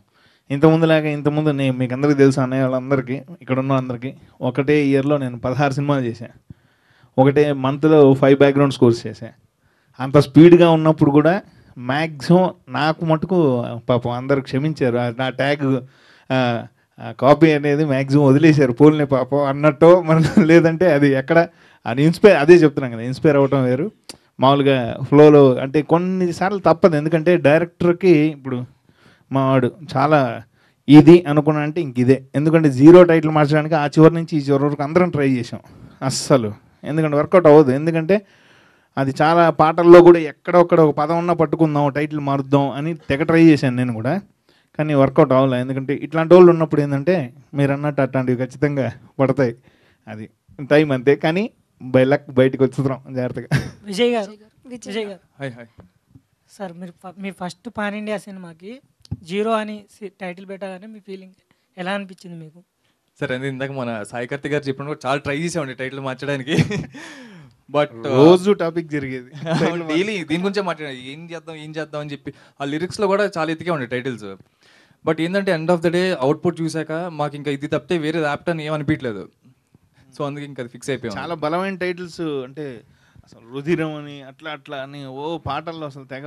ఇంతకుముందు నేను మీకు అందరికీ తెలుసు, అన్నయ్య వాళ్ళందరికీ, ఇక్కడ ఉన్న అందరికీ, ఒకటే ఇయర్లో నేను 16 సినిమాలు చేశాను. ఒకటే మంత్లో 5 బ్యాక్గ్రౌండ్ స్కోర్స్ చేశాను. అంత స్పీడ్గా ఉన్నప్పుడు కూడా మ్యాక్సిమం నాకు మటుకు పాపం అందరు క్షమించారు, నా ట్యాగ్ కాపీ అనేది మ్యాక్సిమం వదిలేశారు, పోల్నే పాపం అన్నట్టు. మనం లేదంటే అది ఎక్కడ అది అదే చెప్తున్నాం కదా, ఇన్స్పైర్ అవ్వటం వేరు, మామూలుగా ఫ్లోలో అంటే కొన్నిసార్లు తప్పదు. ఎందుకంటే డైరెక్టర్కి ఇప్పుడు మావాడు చాలా ఇది అనుకున్నా అంటే ఇంక ఇదే. ఎందుకంటే 0 టైటిల్ మార్చడానికి ఆ చివరి నుంచి ఈ చివరి వరకు అందరం ట్రై చేసాం, అస్సలు ఎందుకంటే వర్కౌట్ అవ్వదు. ఎందుకంటే అది చాలా పాటల్లో కూడా ఎక్కడొక్కడ ఒక పదం ఉన్నా పట్టుకుందాం, టైటిల్ మారుద్దాం అని తెగ ట్రై చేశాను నేను కూడా, కానీ వర్కౌట్ అవ్వలే. ఎందుకంటే ఇట్లాంటి వాళ్ళు ఉన్నప్పుడు ఏంటంటే మీరు అన్నట్టు అట్లాంటివి ఖచ్చితంగా పడతాయి, అది టైం అంతే. కానీ బై లక్ బయటకు వచ్చుతున్నాం జాగ్రత్తగా. విజయ్ గారు హాయ్ హాయ్ సార్, మీరు ఫస్ట్ పాన్ ఇండియా సినిమాకి 0 అని టైటిల్ పెట్టగానే మీ ఫీలింగ్ ఎలా అనిపించింది మీకు? సరే, అది ఇందాక మన సాయి కార్తిక్ గారు చెప్పిన చాలా ట్రై చేసామండి టైటిల్ మార్చడానికి. బట్ రోజు టాపిక్ జరిగేది, డైలీ దీని గురించే మాట్లాడాలి, ఏం చేద్దాం అని చెప్పి. ఆ లిరిక్స్లో కూడా చాలా ఎతికే ఉండే టైటిల్స్. బట్ ఏంటంటే end of the day output చూసాక మాకు ఇంకా ఇది తప్పితే వేరే యాప్ట్ అని ఏమనిపించలేదు. సో అందుకే ఇంకా ఫిక్స్ అయిపోయాం. చాలా బలమైన టైటిల్స్ అంటే అసలు రుధిరం అని అట్లా అని పాటల్లో అసలు తెగ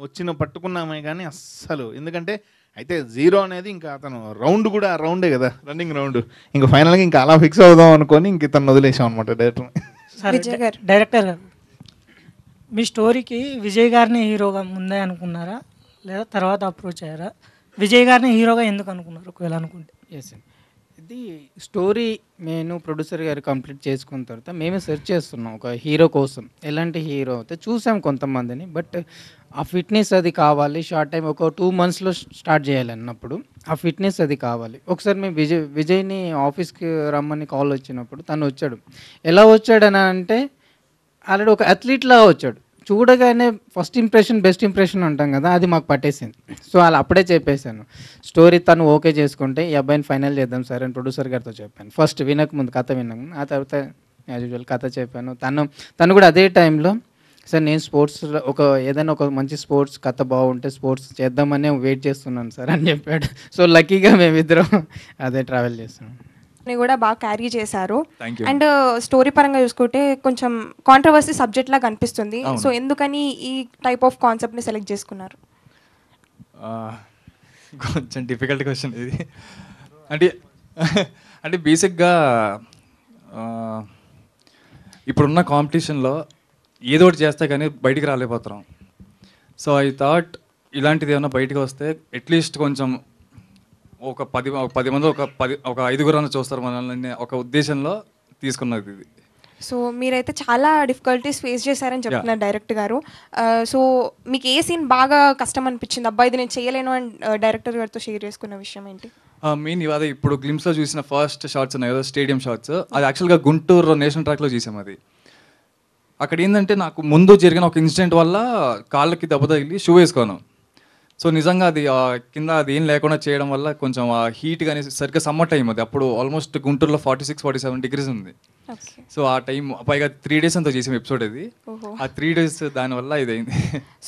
వచ్చిన పట్టుకున్నామే కానీ అస్సలు. ఎందుకంటే అయితే 0 అనేది ఇంకా అతను రౌండ్ కూడా రౌండే కదా, రన్నింగ్ రౌండ్, ఇంకా ఫైనల్గా ఇంకా అలా ఫిక్స్ అవుదాం అనుకొని ఇంక ఇతను వదిలేసాం అనమాట డైరెక్టర్. డైరెక్టర్ గారు, మీ స్టోరీకి విజయ్ గారిని హీరోగా ముందే అనుకున్నారా లేదా తర్వాత అప్రోచ్ అయ్యారా? విజయ్ గారిని హీరోగా ఎందుకు అనుకున్నారు ఒకవేళ అనుకుంటే? ఎస్, ఇది స్టోరీ నేను ప్రొడ్యూసర్ గారు కంప్లీట్ చేసుకున్న తర్వాత మేమే సెర్చ్ చేస్తున్నాం ఒక హీరో కోసం. ఎలాంటి హీరో అయితే చూసాం కొంతమందిని, బట్ ఆ ఫిట్నెస్ అది కావాలి. షార్ట్ టైం ఒక 2 monthsలో స్టార్ట్ చేయాలి అన్నప్పుడు ఆ ఫిట్నెస్ అది కావాలి. ఒకసారి మేము విజయ్ని ఆఫీస్కి రమ్మని కాల్ వచ్చినప్పుడు తను వచ్చాడు. ఎలా వచ్చాడని అంటే ఆల్రెడీ ఒక అథ్లీట్లా వచ్చాడు. చూడగానే ఫస్ట్ ఇంప్రెషన్ బెస్ట్ ఇంప్రెషన్ అంటాం కదా, అది మాకు పట్టేసింది. సో అలా అప్పుడే చెప్పేశాను స్టోరీ తను ఓకే చేసుకుంటే ఈ అబ్బాయిని ఫైనల్ చేద్దాం సార్ అని ప్రొడ్యూసర్ గారితో చెప్పాను. ఫస్ట్ వినకముందు కథ వినకముందు, ఆ తర్వాత యాజ్ యూజువల్ కథ చెప్పాను. తను కూడా అదే టైంలో సార్ నేను స్పోర్ట్స్లో ఏదైనా ఒక మంచి స్పోర్ట్స్ కథ బాగుంటే స్పోర్ట్స్ చేద్దామని వెయిట్ చేస్తున్నాను సార్ అని చెప్పాడు. సో లక్కీగా మేమిద్దరం అదే ట్రావెల్ చేస్తున్నాం. కూడా బాగా క్యారీ చేశారు. అండ్ స్టోరీ పరంగా చూసుకుంటే కొంచెం కాంట్రవర్సీ సబ్జెక్ట్ లాగా అనిపిస్తుంది. సో ఎందుకని ఈ టైప్ ఆఫ్ కాన్సెప్ట్ని సెలెక్ట్ చేసుకున్నారు? కొంచెం డిఫికల్ట్ క్వశ్చన్ ఇది. అంటే బేసిక్గా ఇప్పుడున్న కాంపిటీషన్లో ఏదో ఒకటి చేస్తే కానీ బయటికి రాలేకపోతున్నాం. సో ఐ థాట్ ఇలాంటిది ఏమైనా బయటకు వస్తే అట్లీస్ట్ కొంచెం ఒక 10 మంది ఒక 5గురు అన్న చూస్తారు మనల్ని ఒక ఉద్దేశంలో తీసుకున్నది ఇది. సో మీరైతే చాలా డిఫికల్టీస్ ఫేస్ చేశారని చెప్తున్నారు డైరెక్టర్ గారు. సో మీకు ఏ సీన్ బాగా కష్టం అనిపించింది, అబ్బాయి ఇది నేను చేయలేను అని డైరెక్టర్ గారితో షేర్ చేసుకున్న విషయం ఏంటి? మెయిన్ ఇవాళ ఇప్పుడు గ్లిమ్స్లో చూసిన ఫస్ట్ షార్ట్స్ ఉన్నాయి కదా, స్టేడియం షార్ట్స్, అది యాక్చువల్గా గుంటూరు నేషనల్ ట్రాక్లో చేసాం. అది అక్కడ ఏంటంటే నాకు ముందు జరిగిన ఒక ఇన్సిడెంట్ వల్ల కాళ్ళకి దెబ్బ తగిలి షూ వేసుకోను. సో నిజంగా అది కింద అది ఏం లేకుండా చేయడం వల్ల కొంచెం ఆ హీట్ కానీ సరిగ్గా సమ్మర్ టైం అది, అప్పుడు ఆల్మోస్ట్ గుంటూరులో 46-47 degrees ఉంది. సో ఆ టైం పైగా 3 days అంతా చేసాం ఎపిసోడ్. అది ఆ 3 days దానివల్ల ఇదైంది.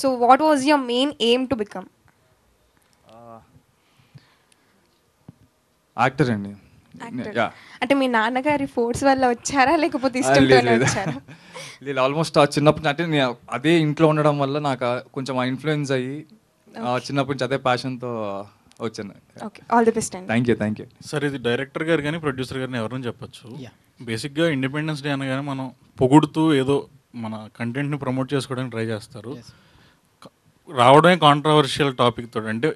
So what was your main aim to become? Actor అండి. అంటే మీ నాన్నగారి ఫోర్స్ వల్ల వచ్చారా లేకపోతే ఇష్టంతోనే వచ్చారా? లేదు, ఆల్మోస్ట్ ఆ చిన్నప్పటి అంటే నేను అదే ఇంట్లో ఉండడం వల్ల నాకు కొంచెం ఆ ఇన్ఫ్లుయెన్స్ అయ్యి చిన్నప్పటి నుంచి అదే ప్యాషన్తో వచ్చాను. ఓకే, ఆల్ ది బెస్ట్ అండి. Thank you. సార్ ఇది డైరెక్టర్ గారు కానీ ప్రొడ్యూసర్ గారిని ఎవరైనా చెప్పచ్చు. బేసిక్గా ఇండిపెండెన్స్ డే అనగానే మనం పొగుడుతూ ఏదో మన కంటెంట్ని ప్రమోట్ చేసుకోవడానికి ట్రై చేస్తారు. రావడమే కాంట్రవర్షియల్ టాపిక్ తోటి, అంటే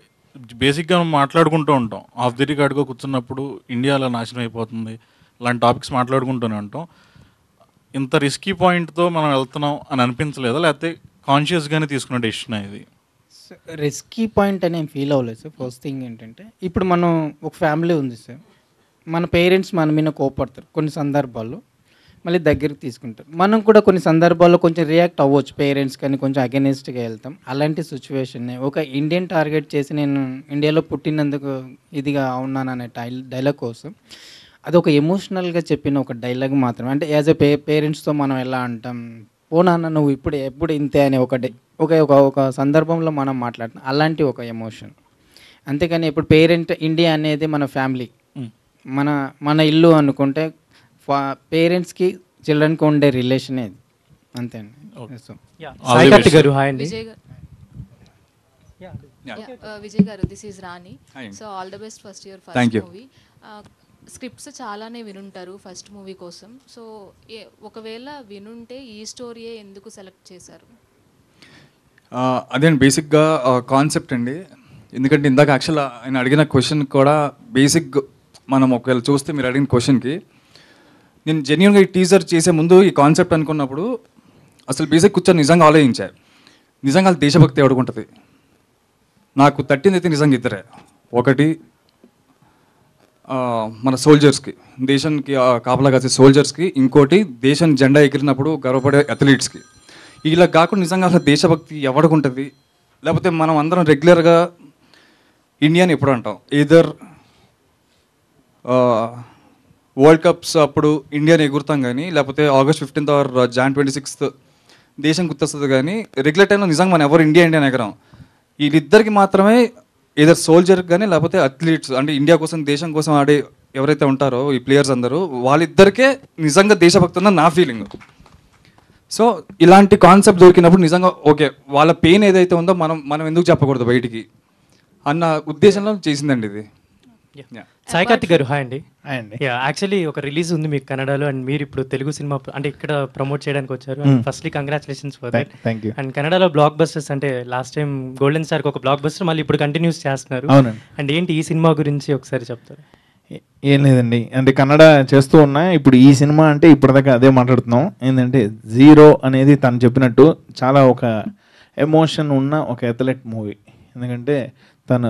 బేసిక్గా మనం మాట్లాడుకుంటూ ఉంటాం ఆఫ్ ది రికార్డ్గా కూర్చున్నప్పుడు ఇండియాలో నాశనం అయిపోతుంది ఇలాంటి టాపిక్స్ మాట్లాడుకుంటూనే ఉంటాం. ఇంత రిస్కీ పాయింట్తో మనం వెళ్తున్నాం అని అనిపించలేదా, లేకపోతే కాన్షియస్గానే తీసుకున్న డెసిషన్ ఇది? రిస్కీ పాయింట్ అని ఏం ఫీల్ అవ్వలేదు సార్. ఫస్ట్ థింగ్ ఏంటంటే ఇప్పుడు మనం ఒక ఫ్యామిలీ ఉంది సార్, మన పేరెంట్స్ మన మీద కోపడతారు కొన్ని సందర్భాల్లో, మళ్ళీ దగ్గరికి తీసుకుంటారు. మనం కూడా కొన్ని సందర్భాల్లో కొంచెం రియాక్ట్ అవ్వచ్చు, పేరెంట్స్ కానీ కొంచెం అగెనిస్ట్గా వెళ్తాం. అలాంటి సిచ్యువేషన్ని ఒక ఇండియన్ టార్గెట్ చేసి నేను ఇండియాలో పుట్టినందుకు ఇదిగా ఉన్నాననే డైలాగ్ కోసం అది ఒక ఎమోషనల్గా చెప్పిన ఒక డైలాగ్ మాత్రమే. అంటే యాజ్ ఎ పేరెంట్స్తో మనం ఎలా అంటాం, ఓ నాన్న నువ్వు ఎప్పుడు ఇంతే అనే ఒక సందర్భంలో మనం మాట్లాడుతాం, అలాంటి ఒక ఎమోషన్. అంతేకాని ఇప్పుడు పేరెంట్ ఇండియా అనేది మన ఫ్యామిలీ, మన ఇల్లు అనుకుంటే పేరెంట్స్కి చిల్డ్రన్కి ఉండే రిలేషన్ ఇది, అంతే అండి. సాయి కార్తిక్ గారు, హాయ్ అండి. విజయ్ గారు, this is Rani. So all the best first your first movie. Scripts చాలానే వినుంటారు ఫస్ట్ మూవీ కోసం. సో ఒకవేళ వినుంటే ఈ స్టోరీయే ఎందుకు సెలెక్ట్ చేశారు? అదే బేసిక్గా కాన్సెప్ట్ అండి. ఎందుకంటే ఇందాక యాక్చువల్ ఆయన అడిగిన క్వశ్చన్ కూడా బేసిక్ మనం ఒకవేళ చూస్తే మీరు అడిగిన క్వశ్చన్కి నేను జెన్యున్గా ఈ టీజర్ చేసే ముందు ఈ కాన్సెప్ట్ అనుకున్నప్పుడు అసలు బేసిక్ కూర్చొని నిజంగా ఆలోచించాను. నిజంగా దేశభక్తి ఎవడుకుంటుంది? నాకు తట్టింది అయితే నిజంగా ఇద్దరే. ఒకటి మన సోల్జర్స్కి, దేశానికి కాపలా కాసే సోల్జర్స్కి, ఇంకోటి దేశం జెండా ఎగిరినప్పుడు గర్వపడే అథ్లీట్స్కి. ఇలా కాకుండా నిజంగా అసలు దేశభక్తి ఎవడుకుంటుంది? లేకపోతే మనం అందరం రెగ్యులర్గా ఇండియాని ఎప్పుడు అంటాం, ఈదర్ వరల్డ్ కప్స్ అప్పుడు ఇండియాని ఎగురుతాం కానీ, లేకపోతే August 15th are Jan 26th దేశం గుర్తొస్తుంది కానీ రెగ్యులర్ టైంలో నిజంగా మనం ఎవరు ఇండియా ఎగరం. వీళ్ళిద్దరికి మాత్రమే ఏదర్ సోల్జర్ కానీ లేకపోతే అథ్లీట్స్, అంటే ఇండియా కోసం దేశం కోసం ఆడే ఎవరైతే ఉంటారో ఈ ప్లేయర్స్ అందరూ, వాళ్ళిద్దరికే నిజంగా దేశభక్తి ఉందని నా ఫీలింగ్. సో ఇలాంటి కాన్సెప్ట్ దొరికినప్పుడు నిజంగా ఓకే, వాళ్ళ పెయిన్ ఏదైతే ఉందో మనం ఎందుకు చెప్పకూడదు బయటికి అన్న ఉద్దేశంలో చేసిందండి ఇది. సాయి కార్తిక్ గారు, హాయ్ అండి. యాక్చువల్లీ ఒక రిలీజ్ ఉంది మీకు కన్నడలో, అండ్ మీరు ఇప్పుడు తెలుగు సినిమా అంటే ఇక్కడ ప్రమోట్ చేయడానికి వచ్చారు. And firstly congratulations for that. And కన్నడలో బ్లాక్ బస్టర్స్, అంటే లాస్ట్ టైం గోల్డెన్ స్టార్కి ఒక బ్లాక్ బస్టర్, మళ్ళీ ఇప్పుడు కంటిన్యూస్ చేస్తున్నారు. అండ్ ఏంటి ఈ సినిమా గురించి ఒకసారి చెప్తారు? ఏం లేదండి, అంటే కన్నడ చేస్తూ ఉన్నా. ఇప్పుడు ఈ సినిమా అంటే ఇప్పటిదాకా అదే మాట్లాడుతున్నాం. ఏంటంటే జీరో అనేది తను చెప్పినట్టు చాలా ఒక ఎమోషన్ ఉన్న ఒక అథ్లెట్ మూవీ. ఎందుకంటే తను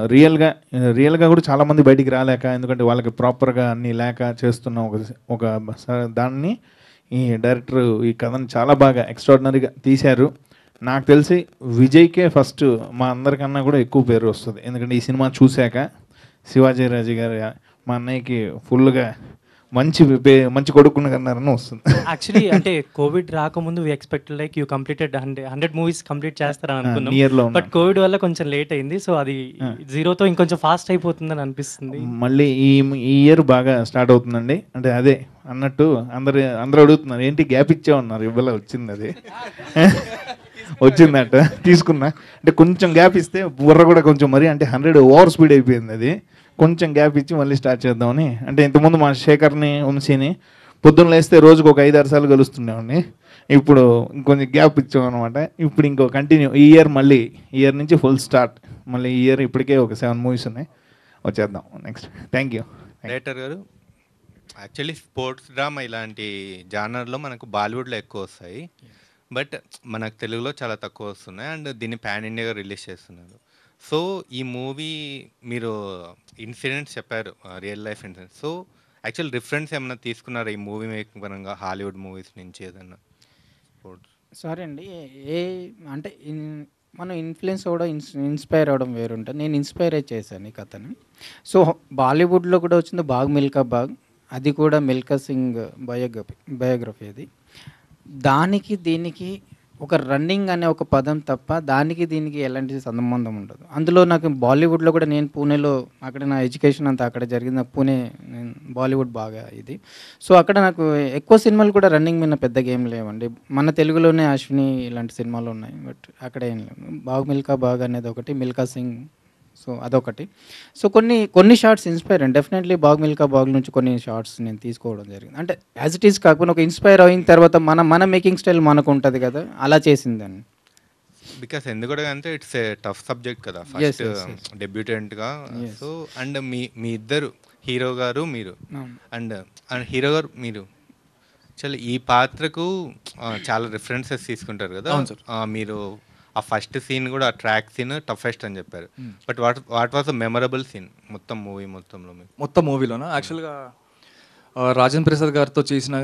రియల్గా కూడా చాలామంది బయటికి రాలేక, ఎందుకంటే వాళ్ళకి ప్రాపర్గా అన్నీ లేక చేస్తున్న ఒక దాన్ని ఈ డైరెక్టర్ ఈ కథను చాలా బాగా ఎక్స్ట్రాడినరీగా తీశారు. నాకు తెలిసి విజయ్కే ఫస్ట్ మా అందరికన్నా కూడా ఎక్కువ పేరు వస్తుంది. ఎందుకంటే ఈ సినిమా చూశాక శివాజీ రాజు గారు మా అన్నయ్యకి ఫుల్గా మంచి కొడుకున్న కన్నారని వస్తుంది. యాక్చువల్లీ అంటే కోవిడ్ రాకముందు we expect like you completed 100 movies complete చేస్తారని అనుకున్నాం. బట్ కోవిడ్ వల్ల కొంచెం లేట్ అయింది. సో అది జీరోతో ఇంకొంచెం ఫాస్ట్ అయిపోతుందని అనిపిస్తుంది. మళ్ళీ ఈ ఇయర్ బాగా స్టార్ట్ అవుతుందండి. అంటే అదే అన్నట్టు అందరూ అడుగుతున్నారు ఏంటి గ్యాప్ ఇచ్చే ఉన్నారు, ఇవ్వలే వచ్చింది అది వచ్చిందట తీసుకున్నా. అంటే కొంచెం గ్యాప్ ఇస్తే బుర్ర కూడా కొంచెం మరి అంటే 100 ఓవర్ స్పీడ్ అయిపోయింది. అది కొంచెం గ్యాప్ ఇచ్చి మళ్ళీ స్టార్ట్ చేద్దామని. అంటే ఇంతకుముందు మా శేఖర్ని వంశీని పొద్దున్న లేస్తే రోజుకు ఒక 5-6 సార్లు కలుస్తుండేవాడిని. ఇప్పుడు ఇంకొంచెం గ్యాప్ ఇచ్చామన్నమాట. ఇప్పుడు ఇంకో కంటిన్యూ ఈ ఇయర్ నుంచి ఫుల్ స్టార్ట్. మళ్ళీ ఈ ఇయర్ ఇప్పటికే ఒక 7 మూవీస్ ఉన్నాయి, వచ్చేద్దాం నెక్స్ట్. Thank you. డైరెక్టర్ గారు, యాక్చువల్లీ స్పోర్ట్స్ డ్రామా ఇలాంటి జానర్లో మనకు బాలీవుడ్లో ఎక్కువ వస్తాయి, బట్ మనకు తెలుగులో చాలా తక్కువ వస్తున్నాయి. అండ్ దీన్ని పాన్ ఇండియాగా రిలీజ్ చేస్తున్నారు. సో ఈ మూవీ మీరు ఇన్సిడెంట్స్ చెప్పారు, real life incidents. So actual reference ఏమైనా తీసుకున్నారా ఈ మూవీ మేకింగ్ పరంగా హాలీవుడ్ మూవీస్ నుంచి ఏదన్నా? సరే అండి, అంటే మనం ఇన్ఫ్లుయెన్స్ అవ్వడం ఇన్స్పైర్ అవ్వడం వేరుంటుంది. నేను ఇన్స్పైర్ చేశాను ఈ కథని. సో బాలీవుడ్లో కూడా వచ్చింది బాగ్ మిల్కా బాగ్, అది కూడా మిల్కా సింగ్ బయోగ్రఫీ. అది దానికి దీనికి ఒక రన్నింగ్ అనే ఒక పదం తప్ప దానికి దీనికి ఎలాంటి సంబంధం ఉండదు. అందులో నాకు బాలీవుడ్లో కూడా నేను పూణేలో అక్కడ నా ఎడ్యుకేషన్ అంతా అక్కడ జరిగింది. పూణే బాలీవుడ్ బాగా ఇది. సో అక్కడ నాకు ఎక్కువ సినిమాలు కూడా రన్నింగ్ మీద పెద్దగా ఏం లేవండి. మన తెలుగులోనే అశ్విని ఇలాంటి సినిమాలు ఉన్నాయి, బట్ అక్కడ ఏం లేవు. బాగ్ మిల్కా బాగ్ అనేది ఒకటి, మిల్కా సింగ్ సో అదొకటి. సో కొన్ని షార్ట్స్ ఇన్స్పైర్ అండ్ డెఫినెట్లీ బాగ్ మిల్కా బాగ్ నుంచి కొన్ని షార్ట్స్ నేను తీసుకోవడం జరిగింది. అంటే యాజ్ ఇట్ ఈస్ కాకపోతే ఒక ఇన్స్పైర్ అయిన తర్వాత మన మేకింగ్ స్టైల్ మనకు ఉంటుంది కదా, అలా చేసిందని. బికాస్ ఎందుకంటే ఇట్స్ ఏ టఫ్ సబ్జెక్ట్ కదా, ఫస్ట్ డెబ్యూటెంట్గా. సో అండ్ మీ ఇద్దరు హీరో గారు మీరు అండ్ హీరో గారు మీరు చాలా ఈ పాత్రకు చాలా రిఫరెన్సెస్ తీసుకుంటారు కదా. మీరు ఆ ఫస్ట్ సీన్ కూడా ఆ ట్రాక్ సీన్ టఫెస్ట్ అని చెప్పారు. But what was the memorable scene మొత్తం మూవీలోనా? యాక్చువల్గా రాజన్ ప్రసాద్ గారితో చేసిన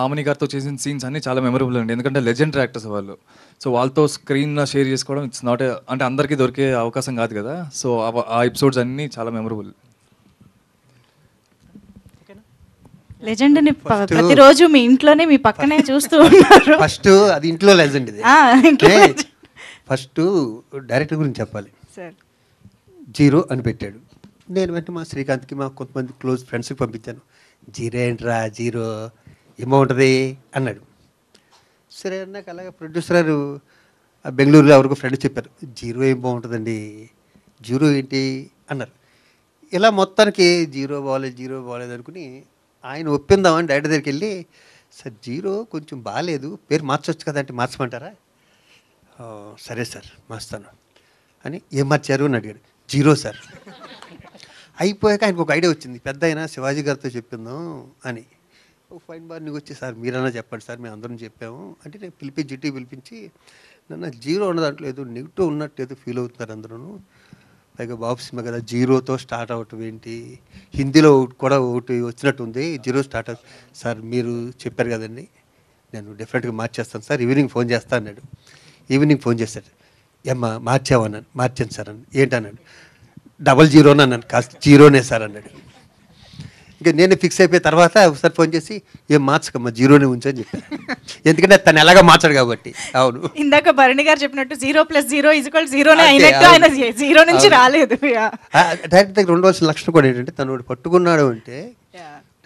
ఆమని గారితో చేసిన సీన్స్ అన్నీ చాలా మెమరబుల్ అండి. ఎందుకంటే లెజెండ్ యాక్టర్స్ వాళ్ళు. సో వాళ్ళతో స్క్రీన్ షేర్ చేసుకోవడం ఇట్స్ నాట్ అంటే అందరికీ దొరికే అవకాశం కాదు కదా. సో ఆ ఎపిసోడ్స్ అన్నీ చాలా మెమరబుల్. లెజెండ్ని ప్రతిరోజు మీ ఇంట్లోనే మీ పక్కనే చూస్తూ ఉన్నారు. ఫస్ట్ అది ఇంట్లో లెజెండ్ ఇది. ఫస్ట్ డైరెక్టర్ గురించి చెప్పాలి. జీరో అని పెట్టాడు. నేను వెంటనే మా శ్రీకాంత్కి మా కొంతమంది క్లోజ్ ఫ్రెండ్స్కి పంపించాను. జీరో ఏంట్రా, జీరో ఏమవుతుంది అన్నాడు. సరే అన్నాక అలాగే ప్రొడ్యూసర్ గారు బెంగళూరులో ఎవరికో ఫ్రెండ్ చెప్పారు, జీరో ఏం బాగుంటుందండి, జీరో ఏంటి అన్నారు. ఇలా మొత్తానికి జీరో బాగోలేదు అనుకుని ఆయన ఒప్పిందామని డైరెక్టర్ దగ్గరికి వెళ్ళి, సార్ జీరో కొంచెం బాగాలేదు, పేరు మార్చవచ్చు కదా అంటే మార్చమంటారా? సరే సార్ మార్స్తాను అని. ఏం మార్చారు అని అడిగాడు. Zero sir. అయిపోయాక ఆయనకు ఒక ఐడియా వచ్చింది, పెద్ద అయినా శివాజీ గారితో చెప్పిందాం అని. ఒక ఫైన్ బార్ నీకు వచ్చి, సార్ మీరన్నా చెప్పండి సార్, మేము అందరం చెప్పాము అంటే నేను పిలిపించి నన్ను జీరో ఉన్న దాంట్లో ఏదో నెగిటివ్ ఉన్నట్టు ఏదో ఫీల్ అవుతున్నారు అందరూ. పైగా బాబు సినిమా కదా, జీరోతో స్టార్ట్ అవటం ఏంటి, హిందీలో కూడా ఒకటి వచ్చినట్టు ఉంది, జీరో స్టార్ట్ అవు. సార్ మీరు చెప్పారు కదండి, నేను డెఫినెట్గా మార్చేస్తాను సార్, ఈవినింగ్ ఫోన్ చేస్తా అన్నాడు. ఈవినింగ్ ఫోన్ చేశాడు. ఏమ్మా మార్చావన్నాను. మార్చాను సార్ అని. ఏంటన్నాడు? 00 అన్నాను. కాస్త జీరోనే సార్ అన్నాడు. ఇంకా నేను ఫిక్స్ అయిపోయిన తర్వాత ఒకసారి ఫోన్ చేసి, ఏం మార్చకమ్మా, జీరోనే ఉంచని చెప్పాను. ఎందుకంటే తను ఎలాగా మార్చాడు కాబట్టి. అవును, ఇందాక భరణి గారు చెప్పినట్టు 0+0 అయినట్టు ఆయన జీరో నుంచి రాలేదు. డైరెక్టర్ దగ్గర ఉండవలసిన లక్షణం కూడా ఏంటంటే, తను పట్టుకున్నాడు అంటే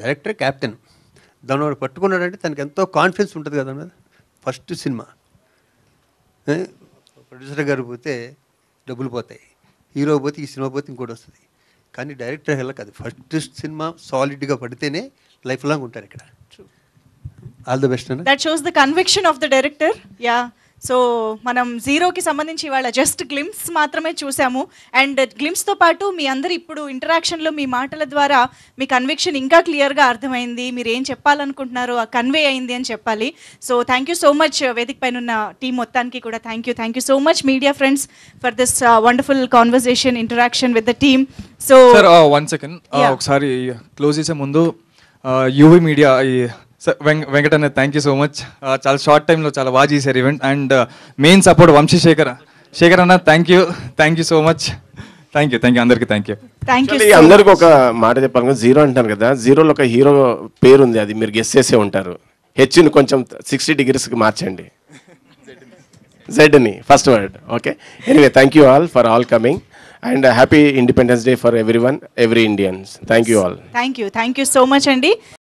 డైరెక్టర్ క్యాప్టెన్, తను పట్టుకున్నాడు అంటే తనకి ఎంతో కాన్ఫిడెన్స్ ఉంటుంది కదా మీద. ఫస్ట్ సినిమా ప్రొడ్యూసర్ గారు పోతే డబ్బులు పోతాయి, హీరో పోతే ఈ సినిమా పోతే ఇంకోటి వస్తుంది. కానీ డైరెక్టర్ ఎలా కాదు, ఫస్ట్ సినిమా సాలిడ్గా పడితేనే లైఫ్ లాంగ్ ఉంటారు ఇక్కడ. All the best. That shows the conviction of the director. Yeah, so మనం జీరోకి సంబంధించి ఇవాళ జస్ట్ గ్లిమ్స్ మాత్రమే చూసాము. అండ్ గ్లిమ్స్తో పాటు మీ అందరు ఇప్పుడు ఇంటరాక్షన్లో మీ మాటల ద్వారా మీ కన్విక్షన్ ఇంకా క్లియర్గా అర్థమైంది, మీరు ఏం చెప్పాలనుకుంటున్నారో ఆ కన్వే అయింది అని చెప్పాలి. So thank you so much వేదిక పైన ఉన్న టీం మొత్తానికి కూడా thank you so much media friends for this wonderful conversation interaction with the team. So one second, ఒకసారి క్లోజ్ చేసే ముందు యూవీ మీడియా వెంకటన్న థ్యాంక్ యూ సో మచ్. చాలా షార్ట్ టైంలో చాలా బాగా చేశారు event. And main support Vamshi Shekhar అన్న, thank you so much. Thank you అందరికీ థ్యాంక్ యూ. అందరికి ఒక మాట చెప్పాలి, జీరో అంటాను కదా, జీరోలో ఒక హీరో పేరు ఉంది, అది మీరు గెస్ చేసే ఉంటారు. హెచ్ని కొంచెం 60 degreesకి మార్చండి, జెడ్ని first word. Okay, anyway thank you all for all coming and happy independence day for everyone, every Indians. Thank you all. Thank you so much అండి.